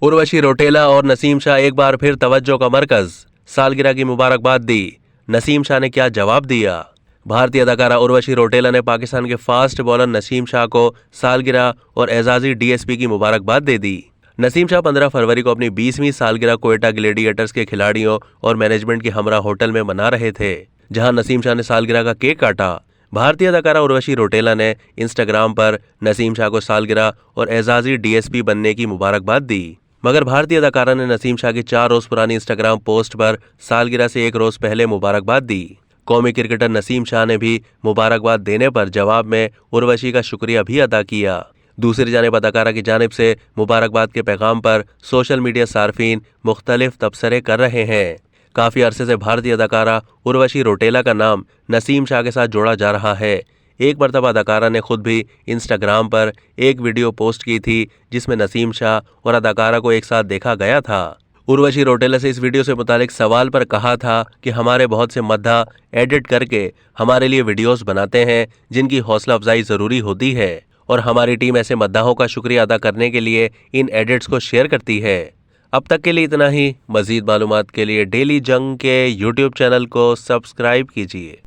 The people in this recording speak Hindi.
उर्वशी रौटेला और नसीम शाह एक बार फिर तवज्जो का मरकज, सालगिरह की मुबारकबाद दी। नसीम शाह ने क्या जवाब दिया? भारतीय अदाकारा उर्वशी रौटेला ने पाकिस्तान के फास्ट बॉलर नसीम शाह को सालगिरह और एजाजी डीएसपी की मुबारकबाद दे दी। नसीम शाह 15 फरवरी को अपनी 20वीं सालगिरह कोयटा ग्लेडिएटर्स के खिलाड़ियों और मैनेजमेंट के हमरा होटल में मना रहे थे, जहां नसीम शाह ने सालगिरह का केक काटा। भारतीय अदाकारा उर्वशी रौटेला ने इंस्टाग्राम पर नसीम शाह को सालगिरह और एजाजी डीएसपी बनने की मुबारकबाद दी। मगर भारतीय अदाकारा ने नसीम शाह की 4 रोज पुरानी इंस्टाग्राम पोस्ट पर सालगिरह से 1 रोज पहले मुबारकबाद दी। कौमी क्रिकेटर नसीम शाह ने भी मुबारकबाद देने पर जवाब में उर्वशी का शुक्रिया भी अदा किया। दूसरी जानिब अदाकारा की जानिब से मुबारकबाद के पैगाम पर सोशल मीडिया सार्फिन मुख्तलिफ तबसरे कर रहे हैं। काफी अरसे से भारतीय अदाकारा उर्वशी रौटेला का नाम नसीम शाह के साथ जोड़ा जा रहा है। एक मरतबा अदाकारा ने खुद भी इंस्टाग्राम पर एक वीडियो पोस्ट की थी, जिसमें नसीम शाह और अदाकारा को एक साथ देखा गया था। उर्वशी रौटेला से इस वीडियो से मुतालिक सवाल पर कहा था कि हमारे बहुत से मद्दा एडिट करके हमारे लिए वीडियोस बनाते हैं, जिनकी हौसला अफजाई ज़रूरी होती है, और हमारी टीम ऐसे मद्दाहों का शुक्रिया अदा करने के लिए इन एडिट्स को शेयर करती है। अब तक के लिए इतना ही। मज़ीद मालूमात के लिए डेली जंग के यूट्यूब चैनल को सब्सक्राइब कीजिए।